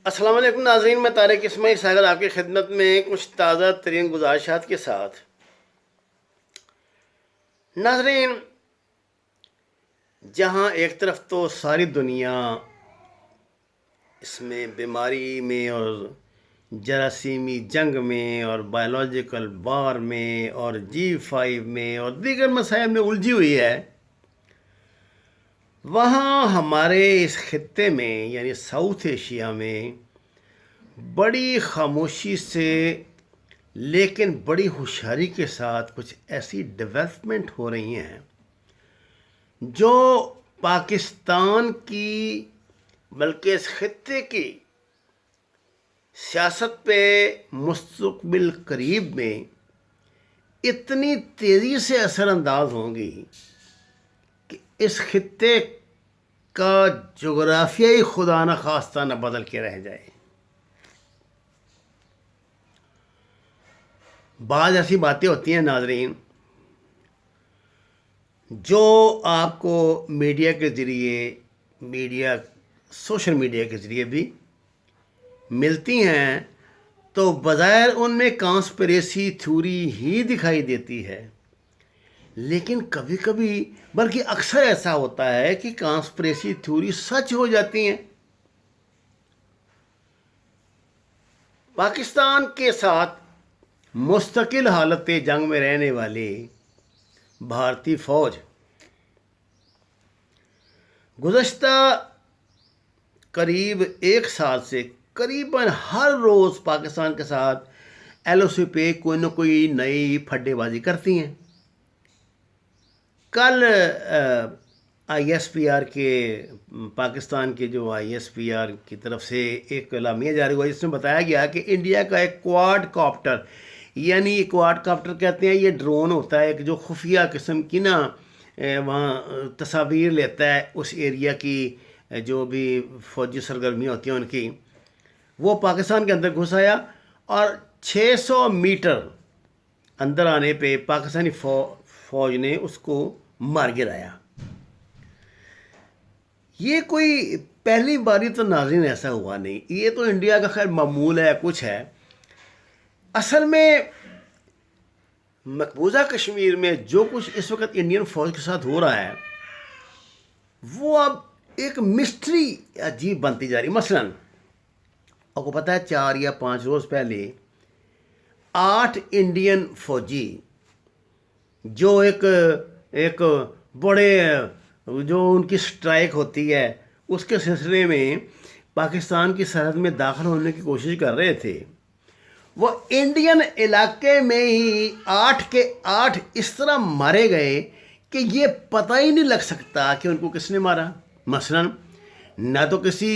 السلام علیکم ناظرین، میں طارق اسماعیل ساگر آپ کی خدمت میں کچھ تازہ ترین گزارشات کے ساتھ۔ ناظرین، جہاں ایک طرف تو ساری دنیا اس میں بیماری میں اور جراثیمی جنگ میں اور بائیولوجیکل وار میں اور G5 میں اور دیگر مسائل میں الجھی ہوئی ہے، وہاں ہمارے اس خطے میں یعنی ساؤتھ ایشیا میں بڑی خاموشی سے لیکن بڑی ہوشیاری کے ساتھ کچھ ایسی ڈیولپمنٹ ہو رہی ہیں جو پاکستان کی بلکہ اس خطے کی سیاست پہ مستقبل قریب میں اتنی تیزی سے اثر انداز ہوں گی کہ اس خطے کا جغرافیائی خدا نخواستہ نہ بدل کے رہ جائے۔ بعض ایسی باتیں ہوتی ہیں ناظرین جو آپ کو سوشل میڈیا کے ذریعے بھی ملتی ہیں تو بظاہر ان میں کانسپریسی تھیوری ہی دکھائی دیتی ہے، لیکن کبھی کبھی بلکہ اکثر ایسا ہوتا ہے کہ کانسپریسی تھیوری سچ ہو جاتی ہیں۔ پاکستان کے ساتھ مستقل حالت جنگ میں رہنے والی بھارتی فوج گزشتہ قریب ایک سال سے قریباً ہر روز پاکستان کے ساتھ LOC پہ کوئی نہ کوئی نئی پھڈے بازی کرتی ہیں۔ کل ISPR کے پاکستان کے جو ISPR کی طرف سے ایک اعلامیہ جاری ہوا جس میں بتایا گیا کہ انڈیا کا ایک کوارڈ کاپٹر، یعنی کوارڈ کاپٹر کہتے ہیں یہ ڈرون ہوتا ہے ایک جو خفیہ قسم کی وہاں تصاویر لیتا ہے اس ایریا کی جو بھی فوجی سرگرمیاں ہوتی ہیں ان کی، وہ پاکستان کے اندر گھس آیا اور 600 میٹر اندر آنے پہ پاکستانی فوج نے اس کو مار گرایا۔ یہ کوئی پہلی باری تو ناظرین ایسا ہوا نہیں، یہ تو انڈیا کا خیر معمول ہے، کچھ ہے۔ اصل میں مقبوضہ کشمیر میں جو کچھ اس وقت انڈین فوج کے ساتھ ہو رہا ہے وہ اب ایک مسٹری عجیب بنتی جا رہی۔ مثلاً آپ کو پتہ ہے 4 یا 5 روز پہلے 8 انڈین فوجی جو ایک بڑے جو ان کی سٹرائک ہوتی ہے اس کے سلسلے میں پاکستان کی سرحد میں داخل ہونے کی کوشش کر رہے تھے، وہ انڈین علاقے میں ہی 8 کے 8 اس طرح مارے گئے کہ یہ پتہ ہی نہیں لگ سکتا کہ ان کو کس نے مارا۔ مثلا نہ تو کسی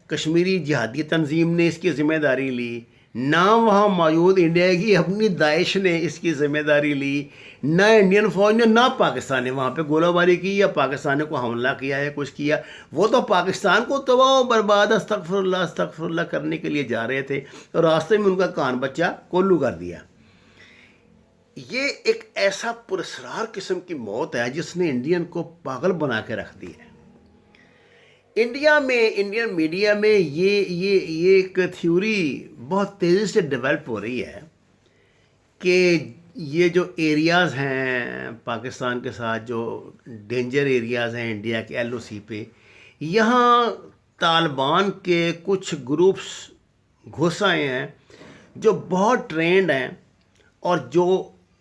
کشمیری جہادی تنظیم نے اس کی ذمہ داری لی، نہ وہاں موجود انڈیا کی اپنی داعش نے اس کی ذمہ داری لی، نہ انڈین فوج نے، نہ پاکستان نے وہاں پہ گولہ باری کی یا پاکستان کو حملہ کیا ہے کچھ کیا۔ وہ تو پاکستان کو تباہ و برباد استغفر اللہ کرنے کے لیے جا رہے تھے اور راستے میں ان کا کان بچہ کولو کر دیا۔ یہ ایک ایسا پراسرار قسم کی موت ہے جس نے انڈین کو پاگل بنا کے رکھ دی ہے۔ انڈیا میں انڈین میڈیا میں یہ ایک تھیوری بہت تیزی سے ڈیولپ ہو رہی ہے کہ یہ جو ایریاز ہیں پاکستان کے ساتھ جو ڈینجر ایریاز ہیں انڈیا کے LOC پہ، یہاں طالبان کے کچھ گروپس گھس آئے ہیں جو بہت ٹرینڈ ہیں اور جو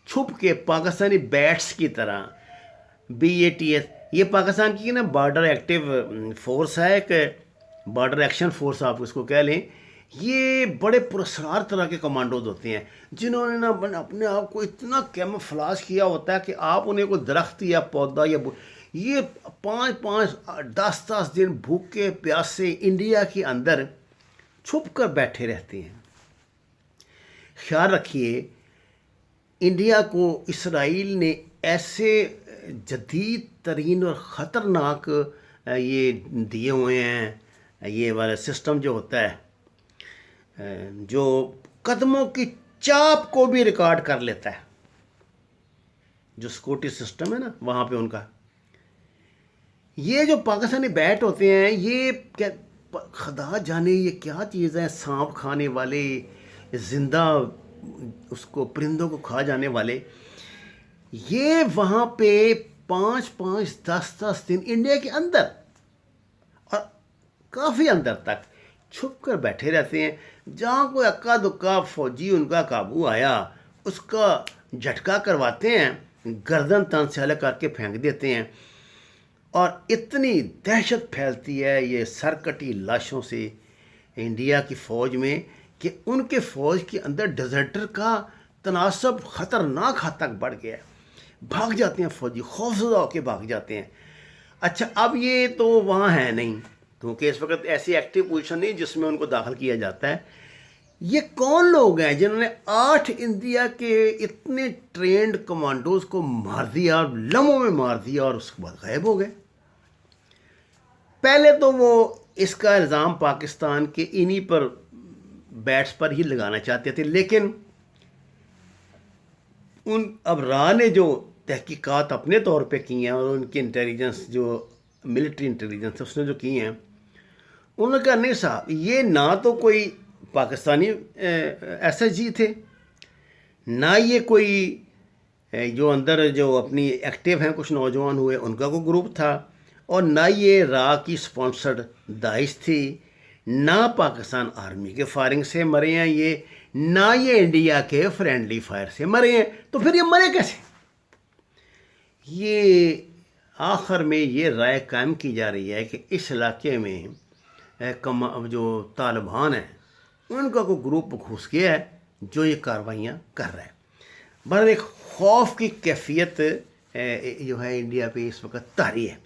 چھپ کے پاکستانی بیٹس کی طرح BATS، یہ پاکستان کی بارڈر ایکٹیو فورس ہے، ایک بارڈر ایکشن فورس آپ اس کو کہہ لیں۔ یہ بڑے پراسرار طرح کے کمانڈوز ہوتے ہیں جنہوں نے اپنے آپ کو اتنا کیموفلاج کیا ہوتا ہے کہ آپ انہیں کوئی درخت یا پودا یا یہ 5-10 دن بھوکے پیاسے انڈیا کے اندر چھپ کر بیٹھے رہتے ہیں۔ خیال رکھیے انڈیا کو اسرائیل نے ایسے جدید ترین اور خطرناک یہ دیے ہوئے ہیں، یہ والا سسٹم جو ہوتا ہے جو قدموں کی چاپ کو بھی ریکارڈ کر لیتا ہے، جو سیکورٹی سسٹم ہے نا وہاں پہ ان کا، یہ جو پاکستانی بیٹ ہوتے ہیں یہ خدا جانے یہ کیا چیز ہے، سانپ کھانے والے، زندہ اس کو پرندوں کو کھا جانے والے، یہ وہاں پہ 5 5 10 دن انڈیا کے اندر اور کافی اندر تک چھپ کر بیٹھے رہتے ہیں. جہاں کوئی اکا دکا فوجی ان کا قابو آیا اس کا جھٹکا کرواتے ہیں، گردن تن سے الگ کر کے پھینک دیتے ہیں. اور اتنی دہشت پھیلتی ہے یہ سرکٹی لاشوں سے انڈیا کی فوج میں کہ ان کے فوج کے اندر ڈیزرٹر کا تناسب خطرناک حد تک بڑھ گیا ہے. بھاگ جاتے ہیں فوجی، خوفزدہ ہو کے بھاگ جاتے ہیں. اچھا اب یہ تو وہاں ہے نہیں کیونکہ اس وقت ایسی ایکٹیو پوزیشن نہیں جس میں ان کو داخل کیا جاتا ہے. یہ کون لوگ ہیں جنہوں نے 8 انڈیا کے اتنے ٹرینڈ کمانڈوز کو مار دیا اور لمحوں میں مار دیا اور اس کے بعد غائب ہو گئے؟ پہلے تو وہ اس کا الزام پاکستان کے انہی پر بیٹس پر ہی لگانا چاہتے تھے، لیکن اب راہ نے جو تحقیقات اپنے طور پہ کی ہیں اور ان کی انٹیلیجنس جو ملٹری انٹیلیجنس اس نے جو کی ہیں، انہوں نے کہا نہیں صاحب یہ نہ تو کوئی پاکستانی ایس ایس جی تھے، نہ یہ کوئی جو اندر جو اپنی ایکٹیو ہیں کچھ نوجوان ہوئے ان کا کوئی گروپ تھا، اور نہ یہ را کی سپانسرڈ داعش تھی، نہ پاکستان آرمی کے فائرنگ سے مرے ہیں یہ، نہ یہ انڈیا کے فرینڈلی فائر سے مرے ہیں. تو پھر یہ مرے کیسے؟ یہ آخر میں یہ رائے قائم کی جا رہی ہے کہ اس علاقے میں جو طالبان ہیں ان کا کوئی گروپ گھس گیا ہے جو یہ کاروائیاں کر رہا ہے. بہرحال ایک خوف کی کیفیت جو ہے انڈیا پہ اس وقت طاری ہے.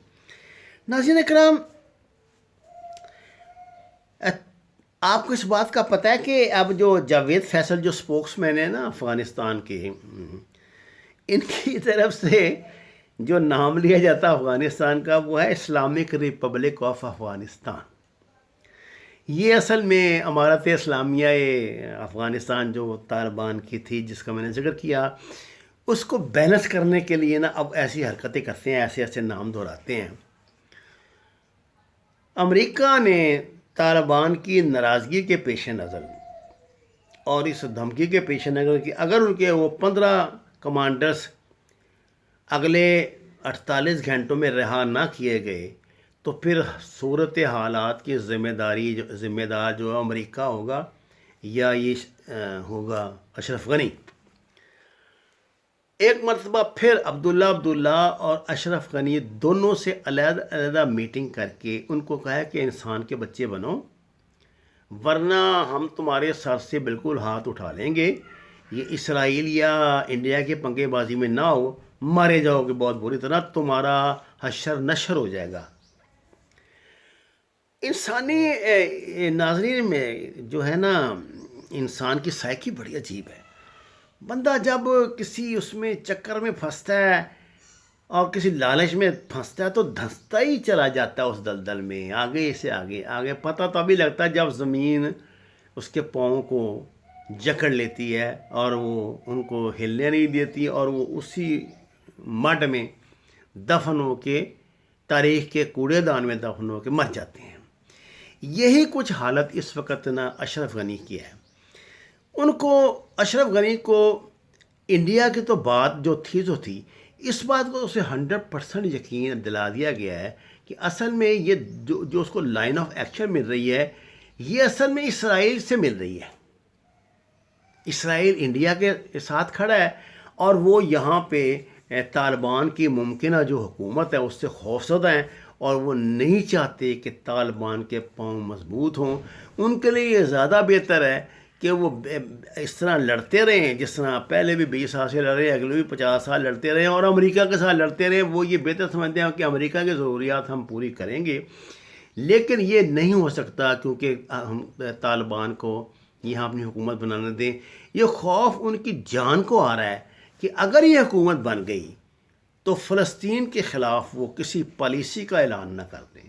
ناظرین کرام، آپ کو اس بات کا پتہ ہے کہ اب جو جاوید فیصل جو سپوکس مین ہیں نا افغانستان کے، ان کی طرف سے جو نام لیا جاتا افغانستان کا وہ ہے اسلامک ریپبلک آف افغانستان. یہ اصل میں امارت اسلامیہ افغانستان جو طالبان کی تھی جس کا میں نے ذکر کیا، اس کو بیلنس کرنے کے لیے نا اب ایسی حرکتیں کرتے ہیں، ایسے ایسے نام دہراتے ہیں. امریکہ نے طالبان کی ناراضگی کے پیش نظر اور اس دھمکی کے پیش نظر کہ اگر ان کے وہ 15 کمانڈرز اگلے 48 گھنٹوں میں رہا نہ کیے گئے تو پھر صورت حالات کی ذمہ دار جو امریکہ ہوگا یا یہ ہوگا اشرف غنی. ایک مرتبہ پھر عبداللہ اور اشرف غنی دونوں سے علیحدہ علیحدہ میٹنگ کر کے ان کو کہا کہ انسان کے بچے بنو ورنہ ہم تمہارے سر سے بالکل ہاتھ اٹھا لیں گے. یہ اسرائیل یا انڈیا کے پنگے بازی میں نہ ہو، مارے جاؤ گے بہت بری طرح، تمہارا حشر نشر ہو جائے گا. انسانی ناظرین میں جو ہے نا انسان کی سائیکی بڑی عجیب ہے. بندہ جب کسی اس میں چکر میں پھنستا ہے اور کسی لالچ میں پھنستا ہے تو دھنستا ہی چلا جاتا ہے اس دلدل میں، آگے سے آگے. پتہ تبھی لگتا ہے جب زمین اس کے پاؤں کو جکڑ لیتی ہے اور وہ ان کو ہلنے نہیں دیتی اور وہ اسی مڈ میں دفن ہو کے تاریخ کے کوڑے دان میں دفن ہو کے مر جاتے ہیں. یہی کچھ حالت اس وقت نا اشرف غنی کی ہے. ان کو اشرف غنی کو انڈیا کی تو بات جو تھی اس بات کو اسے 100% یقین دلا دیا گیا ہے کہ اصل میں یہ جو اس کو لائن آف ایکشن مل رہی ہے یہ اصل میں اسرائیل سے مل رہی ہے. اسرائیل انڈیا کے ساتھ کھڑا ہے اور وہ یہاں پہ طالبان کی ممکنہ جو حکومت ہے اس سے خوفزدہ ہیں اور وہ نہیں چاہتے کہ طالبان کے پاؤں مضبوط ہوں. ان کے لیے یہ زیادہ بہتر ہے کہ وہ اس طرح لڑتے رہیں جس طرح پہلے بھی 20 سال سے لڑے، اگلے بھی 50 سال لڑتے رہیں اور امریکہ کے ساتھ لڑتے رہیں. وہ یہ بہتر سمجھتے ہیں کہ امریکہ کی ضروریات ہم پوری کریں گے، لیکن یہ نہیں ہو سکتا کیونکہ ہم طالبان کو یہاں اپنی حکومت بنانے دیں. یہ خوف ان کی جان کو آ رہا ہے کہ اگر یہ حکومت بن گئی تو فلسطین کے خلاف وہ کسی پالیسی کا اعلان نہ کر دیں.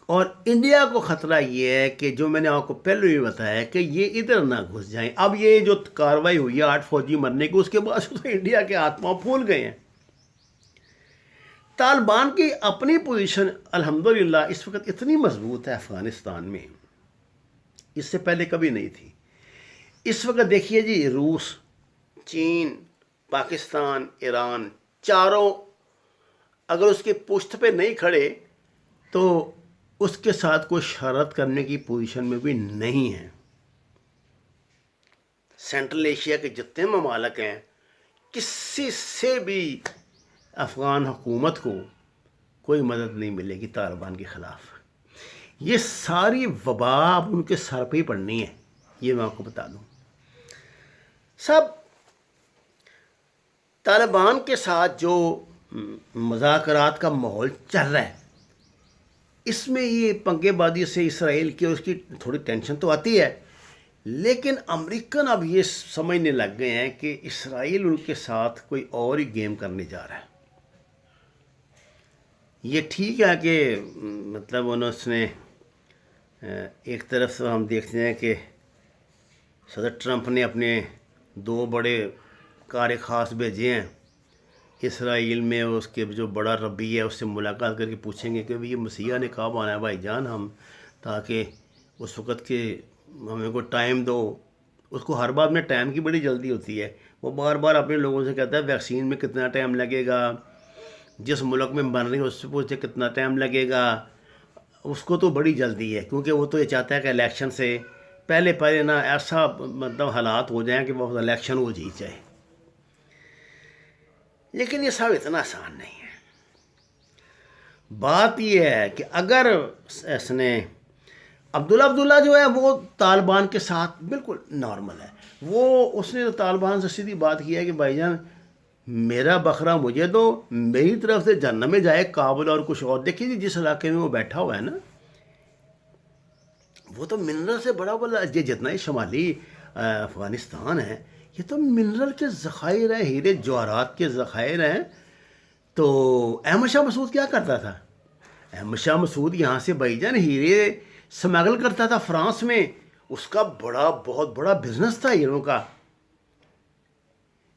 اور انڈیا کو خطرہ یہ ہے کہ جو میں نے آپ کو پہلے بھی بتایا کہ یہ ادھر نہ گھس جائیں. اب یہ جو کاروائی ہوئی ہے 8 فوجی مرنے کی، اس کے بعد تو انڈیا کے ہاتھ پاؤں پھول گئے ہیں. طالبان کی اپنی پوزیشن الحمدللہ اس وقت اتنی مضبوط ہے افغانستان میں، اس سے پہلے کبھی نہیں تھی. اس وقت دیکھیے جی، روس، چین، پاکستان، ایران، چاروں اگر اس کے پشت پہ نہیں کھڑے تو اس کے ساتھ کوئی شرارت کرنے کی پوزیشن میں بھی نہیں ہے. سینٹرل ایشیا کے جتنے ممالک ہیں، کسی سے بھی افغان حکومت کو کوئی مدد نہیں ملے گی طالبان کے خلاف. یہ ساری وبا اب ان کے سر پہ ہی پڑنی ہے، یہ میں آپ کو بتا دوں. سب طالبان کے ساتھ جو مذاکرات کا ماحول چل رہا ہے، اس میں یہ پنگے بازی سے اسرائیل کی اس کی تھوڑی ٹینشن تو آتی ہے، لیکن امریکن اب یہ سمجھنے لگ گئے ہیں کہ اسرائیل ان کے ساتھ کوئی اور ہی گیم کرنے جا رہا ہے. یہ ٹھیک ہے کہ مطلب اس نے ایک طرف سے ہم دیکھتے ہیں کہ صدر ٹرمپ نے اپنے 2 بڑے کار خاص بھیجے ہیں اسرائیل میں، اس کے جو بڑا ربی ہے اس سے ملاقات کر کے پوچھیں گے کہ یہ مسیح نے کب آنا ہے بھائی جان، ہم تاکہ اس وقت کے ہمیں کو ٹائم دو. اس کو ہر بات میں ٹائم کی بڑی جلدی ہوتی ہے. وہ بار بار اپنے لوگوں سے کہتا ہے ویکسین میں کتنا ٹائم لگے گا، جس ملک میں بن رہی ہے اس سے پوچھتے کتنا ٹائم لگے گا. اس کو تو بڑی جلدی ہے، کیونکہ وہ تو یہ چاہتا ہے کہ الیکشن سے پہلے نا ایسا مطلب حالات ہو جائیں کہ وہ الیکشن وہ جیت جائے. لیکن یہ سب اتنا آسان نہیں ہے. بات یہ ہے کہ اگر اس نے عبداللہ جو ہے وہ طالبان کے ساتھ بالکل نارمل ہے، اس نے طالبان سے سیدھی بات کی ہے کہ بھائی جان میرا بکرا مجھے دو، میری طرف سے جنم میں جائے کابل اور کچھ اور. دیکھیے جی جس علاقے میں وہ بیٹھا ہوا ہے نا، وہ تو منرل سے بڑا یہ جتنا ہی شمالی افغانستان ہے یہ تو منرل کے ذخائر ہیں، ہیرے جواہرات کے ذخائر ہیں. تو احمد شاہ مسعود کیا کرتا تھا؟ احمد شاہ مسعود یہاں سے بھائی جان ہیرے سمگل کرتا تھا فرانس میں. اس کا بہت بڑا بزنس تھا ہیروں کا.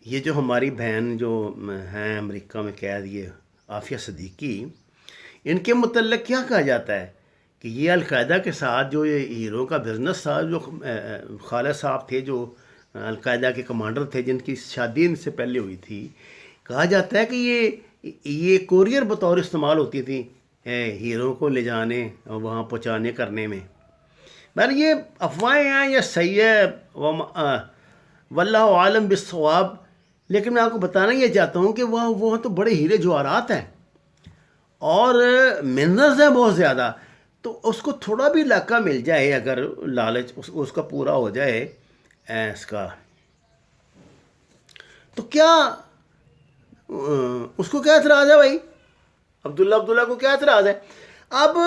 یہ جو ہماری بہن جو ہیں امریکہ میں قید، یہ عافیہ صدیقی، ان کے متعلق کیا کہا جاتا ہے کہ یہ القاعدہ کے ساتھ جو یہ ہیروں کا بزنس تھا، جو خالد صاحب تھے جو القاعدہ کے کمانڈر تھے جن کی شادی ان سے پہلے ہوئی تھی، کہا جاتا ہے کہ یہ کوریئر بطور استعمال ہوتی تھی ہیروں کو لے جانے اور وہاں پہنچانے کرنے میں. بہر یہ افواہیں ہیں، یہ صحیح ہے واللہ عالم بالصواب. لیکن میں آپ کو بتانا یہ چاہتا ہوں کہ وہاں تو بڑے ہیرے جواہرات ہیں اور منرلز ہیں بہت زیادہ. تو اس کو تھوڑا بھی علاقہ مل جائے، اگر لالچ اس کا پورا ہو جائے اس کا، تو کیا اس کو کیا اعتراض ہے بھائی؟ عبداللہ کو کیا اعتراض ہے؟ اب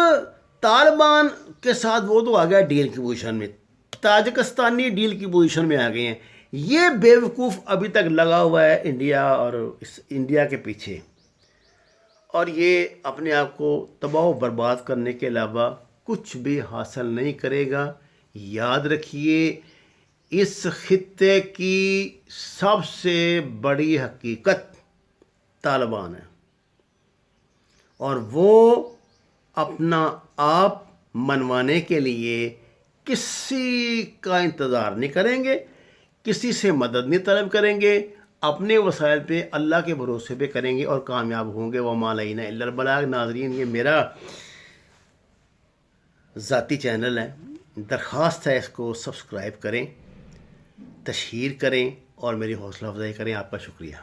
طالبان کے ساتھ وہ تو آ گیا ڈیل کی پوزیشن میں، تاجکستانی ڈیل کی پوزیشن میں آ گئے ہیں. یہ بیوقوف ابھی تک لگا ہوا ہے انڈیا کے پیچھے، اور یہ اپنے آپ کو تباہ و برباد کرنے کے علاوہ کچھ بھی حاصل نہیں کرے گا. یاد رکھیے اس خطے کی سب سے بڑی حقیقت طالبان ہے، اور وہ اپنا آپ منوانے کے لیے کسی کا انتظار نہیں کریں گے، کسی سے مدد نہیں طلب کریں گے، اپنے وسائل پہ اللہ کے بھروسے پہ کریں گے اور کامیاب ہوں گے. وما علینا الا البلاغ. ناظرین یہ میرا ذاتی چینل ہے، درخواست ہے اس کو سبسکرائب کریں، تشہیر کریں اور میری حوصلہ افزائی کریں. آپ کا شکریہ.